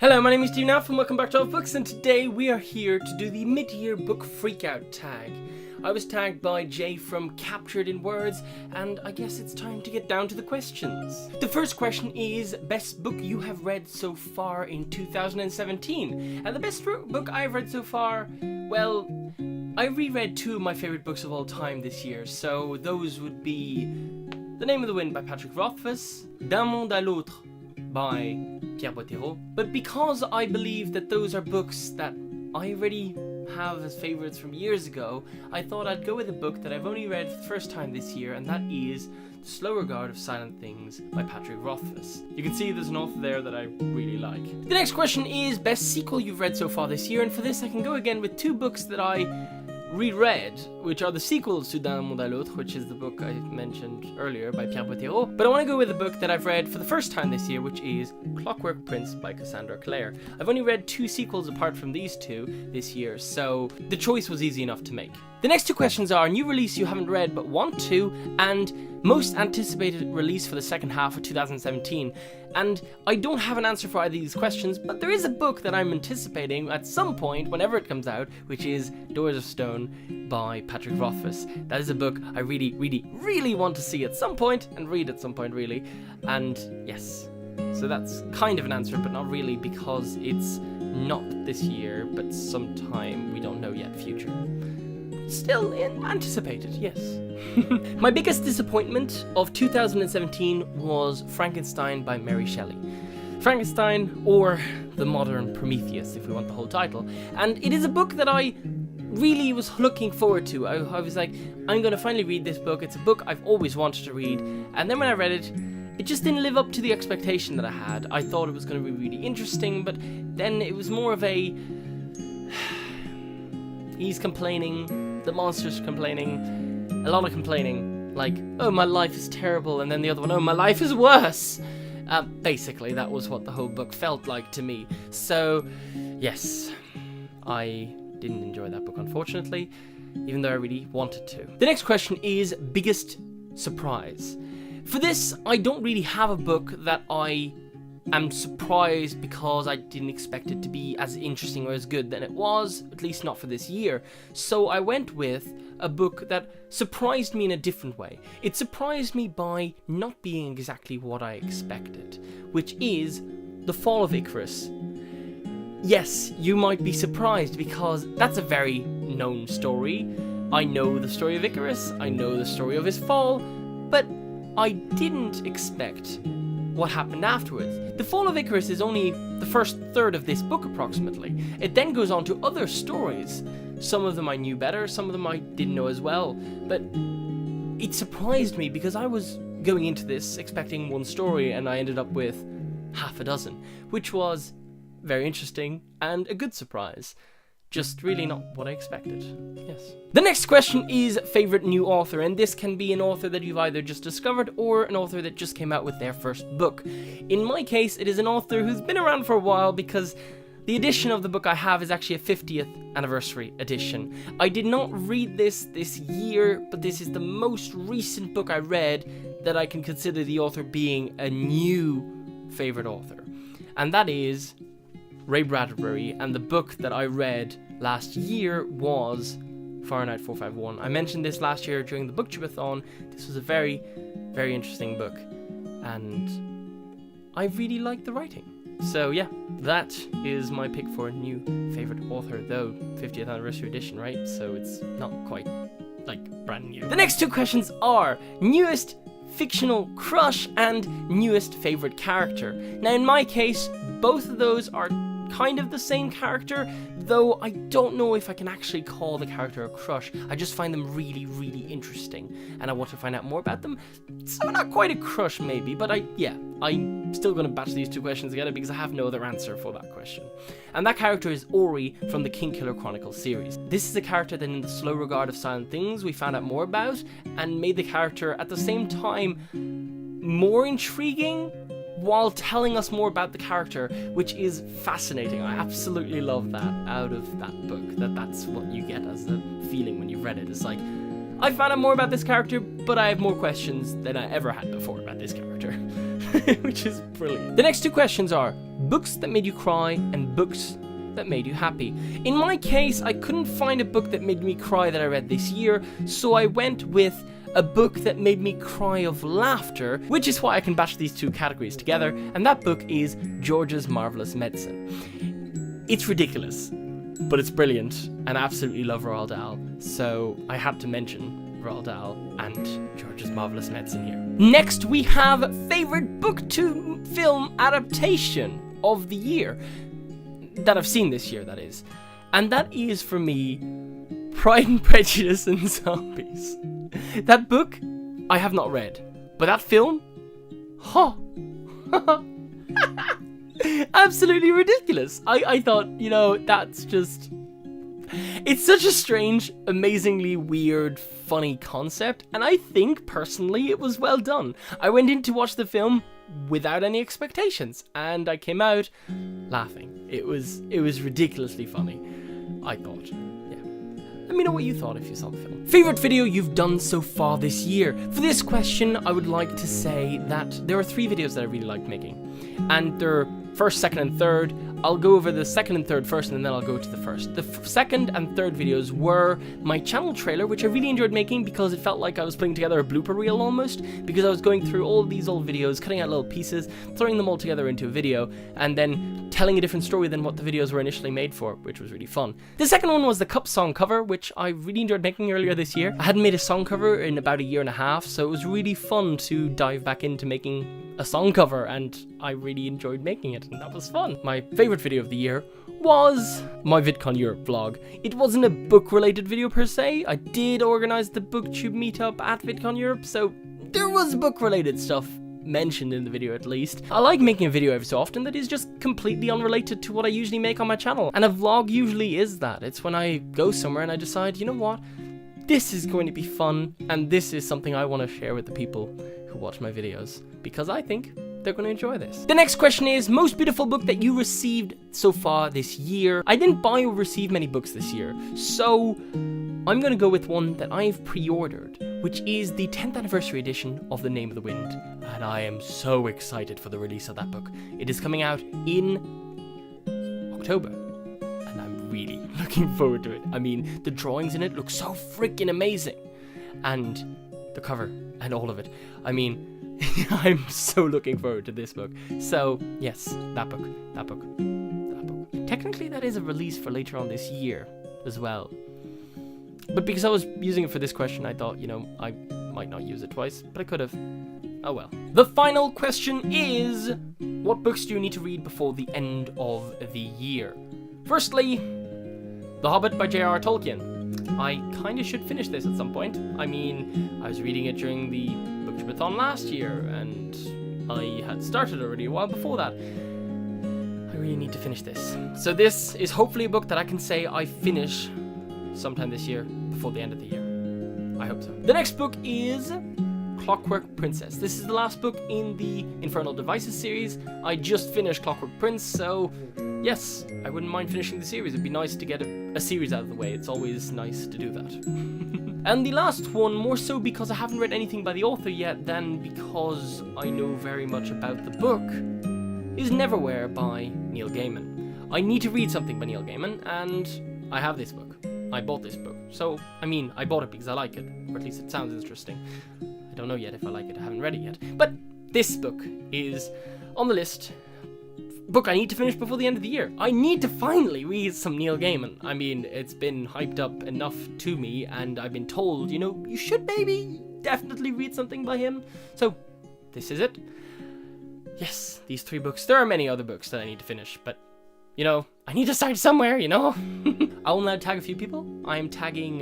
Hello, my name is Steve and welcome back to AlffBooks, and today we are here to do the mid-year book freakout tag. I was tagged by Jay from Captured in Words, and I guess it's time to get down to the questions. The first question is, best book you have read so far in 2017? And the best book I've read so far, well, I reread two of my favourite books of all time this year, so those would be The Name of the Wind by Patrick Rothfuss, D'un monde à l'autre by Pierre Bottero. But because I believe that those are books that I already have as favourites from years ago, I thought I'd go with a book that I've only read for the first time this year, and that is The Slow Regard of Silent Things by Patrick Rothfuss. You can see there's an author there that I really like. The next question is best sequel you've read so far this year, and for this I can go again with two books that I reread, which are the sequels to D'un monde à l'autre, which is the book I mentioned earlier by Pierre Bottero. But I want to go with a book that I've read for the first time this year, which is Clockwork Prince by Cassandra Clare. I've only read two sequels apart from these two this year, so the choice was easy enough to make. The next two questions are new release you haven't read but want to, and most anticipated release for the second half of 2017. And I don't have an answer for either of these questions, but there is a book that I'm anticipating at some point, whenever it comes out, which is Doors of Stone by Patrick Rothfuss. That is a book I really want to see at some point, and read at some point, really. And yes, so that's kind of an answer, but not really, because it's not this year, but sometime, we don't know yet, future. Still anticipated, yes. My biggest disappointment of 2017 was Frankenstein by Mary Shelley. Frankenstein, or The Modern Prometheus, if we want the whole title. And it is a book that I really was looking forward to. I was like, I'm going to finally read this book. It's a book I've always wanted to read. And then when I read it, it just didn't live up to the expectation that I had. I thought it was going to be really interesting, but then it was more of a... he's complaining, the monster's complaining, a lot of complaining, like, oh, my life is terrible, and then the other one, oh, my life is worse. Basically, that was what the whole book felt like to me. So, yes, I didn't enjoy that book, unfortunately, even though I really wanted to. The next question is biggest surprise. For this, I don't really have a book that I am surprised because I didn't expect it to be as interesting or as good than it was, at least not for this year. So I went with a book that surprised me in a different way. It surprised me by not being exactly what I expected, which is The Fall of Icarus. Yes, you might be surprised because that's a very known story. I know the story of Icarus, I know the story of his fall, but I didn't expect what happened afterwards. The Fall of Icarus is only the first third of this book, approximately. It then goes on to other stories. Some of them I knew better, some of them I didn't know as well, but it surprised me because I was going into this expecting one story and I ended up with half a dozen, which was very interesting and a good surprise. Just really not what I expected. Yes. The next question is favorite new author, and this can be an author that you've either just discovered or an author that just came out with their first book. In my case, it is an author who's been around for a while because the edition of the book I have is actually a 50th anniversary edition. I did not read this year, but this is the most recent book I read that I can consider the author being a new favorite author. And that is Ray Bradbury, and the book that I read last year was Fahrenheit 451. I mentioned this last year during the Booktube-a-thon. This was a very, very interesting book, and I really liked the writing. So yeah, that is my pick for a new favorite author, though 50th anniversary edition, right? So it's not quite, like, brand new. The next two questions are newest fictional crush and newest favorite character. Now in my case, both of those are kind of the same character, though I don't know if I can actually call the character a crush. I just find them really, really interesting, and I want to find out more about them. So not quite a crush, maybe, but I'm still going to batch these two questions together because I have no other answer for that question. And that character is Ori from the Kingkiller Chronicles series. This is a character that in The Slow Regard of Silent Things we found out more about, and made the character at the same time more intriguing while telling us more about the character, which is fascinating. I absolutely love that out of that book, that's what you get as a feeling when you've read it. It's like, I found out more about this character, but I have more questions than I ever had before about this character. Which is brilliant. The next two questions are books that made you cry and books that made you happy. In my case, I couldn't find a book that made me cry that I read this year, so I went with a book that made me cry of laughter, which is why I can batch these two categories together, and that book is George's Marvelous Medicine. It's ridiculous, but it's brilliant, and I absolutely love Roald Dahl, so I had to mention Roald Dahl and George's Marvelous Medicine here. Next, we have favorite Booktube film adaptation of the year. That I've seen this year, that is. And that is, for me, Pride and Prejudice and Zombies. That book, I have not read. But that film? Huh. Absolutely ridiculous. I thought, that's just... It's such a strange, amazingly weird, funny concept. And I think, personally, it was well done. I went in to watch the film without any expectations, and I came out laughing. It was ridiculously funny, I thought. Yeah. Let me know what you thought if you saw the film. Favorite video you've done so far this year? For this question, I would like to say that there are 3 videos that I really liked making, and they're first, second, and third. I'll go over the second and third first, and then I'll go to the first. The second and third videos were my channel trailer, which I really enjoyed making because it felt like I was putting together a blooper reel almost, because I was going through all these old videos, cutting out little pieces, throwing them all together into a video, and then telling a different story than what the videos were initially made for, which was really fun. The second one was the Cup song cover, which I really enjoyed making earlier this year. I hadn't made a song cover in about a year and a half, so it was really fun to dive back into making a song cover, and I really enjoyed making it, and that was fun. My favorite video of the year was my VidCon Europe vlog. It wasn't a book-related video per se. I did organize the Booktube meetup at VidCon Europe, so there was book-related stuff mentioned in the video at least. I like making a video every so often that is just completely unrelated to what I usually make on my channel, and a vlog usually is that. It's when I go somewhere and I decide, you know what, this is going to be fun, and this is something I want to share with the people who watch my videos, because I think they're going to enjoy this. The next question is, most beautiful book that you received so far this year? I didn't buy or receive many books this year, so I'm going to go with one that I've pre-ordered, which is the 10th anniversary edition of The Name of the Wind, and I am so excited for the release of that book. It is coming out in October, and I'm really looking forward to it. I mean, the drawings in it look so freaking amazing, and the cover and all of it. I mean, I'm so looking forward to this book. So, yes, that book. Technically, that is a release for later on this year as well. But because I was using it for this question, I thought, I might not use it twice, but I could have. Oh well. The final question is, what books do you need to read before the end of the year? Firstly, The Hobbit by J.R.R. Tolkien. I kind of should finish this at some point. I mean, I was reading it during the Booktubeathon last year, and I had started already a while before that. I really need to finish this. So this is hopefully a book that I can say I finish sometime this year, before the end of the year. I hope so. The next book is Clockwork Princess. This is the last book in the Infernal Devices series. I just finished Clockwork Prince, so yes, I wouldn't mind finishing the series. It'd be nice to get a series out of the way. It's always nice to do that. And the last one, more so because I haven't read anything by the author yet than because I know very much about the book, is Neverwhere by Neil Gaiman. I need to read something by Neil Gaiman, and I have this book. I bought this book. So, I bought it because I like it, or at least it sounds interesting. I don't know yet if I like it, I haven't read it yet. But this book is on the list. Book I need to finish before the end of the year. I need to finally read some Neil Gaiman. I mean, it's been hyped up enough to me, and I've been told, you should maybe definitely read something by him. So, this is it. Yes, these 3 books. There are many other books that I need to finish, but I need to start somewhere, I will now tag a few people. I am tagging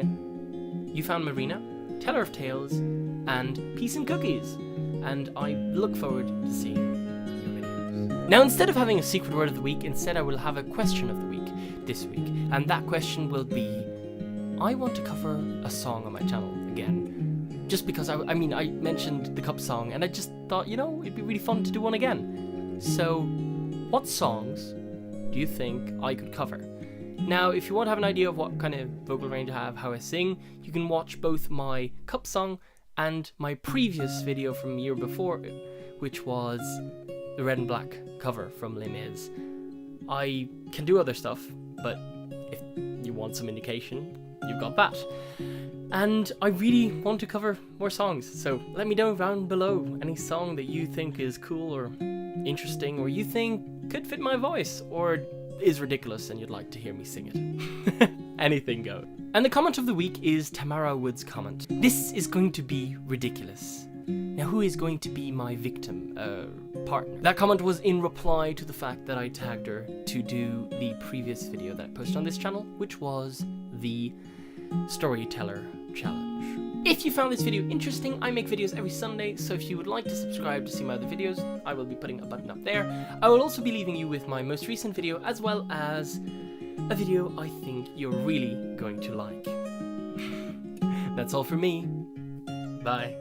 YouFoundMarina, TellerofTales, and Peace&Cookies, and I look forward to seeing your videos. Now, instead of having a secret word of the week, instead I will have a question of the week this week, and that question will be, I want to cover a song on my channel again, just because I mentioned the Cup song, and I just thought, it'd be really fun to do one again. So, what songs do you think I could cover? Now, if you want to have an idea of what kind of vocal range I have, how I sing, you can watch both my Cup song and my previous video from the year before, which was the red and black cover from Les Mis. I can do other stuff, but if you want some indication, you've got that. And I really want to cover more songs, so let me know down below any song that you think is cool or interesting, or you think could fit my voice, or is ridiculous and you'd like to hear me sing it. Anything goes. And the comment of the week is Tamara Wood's comment. This is going to be ridiculous. Now who is going to be my victim, partner? That comment was in reply to the fact that I tagged her to do the previous video that I posted on this channel, which was the Storyteller Challenge. If you found this video interesting, I make videos every Sunday, so if you would like to subscribe to see my other videos, I will be putting a button up there. I will also be leaving you with my most recent video, as well as a video I think you're really going to like. That's all for me. Bye.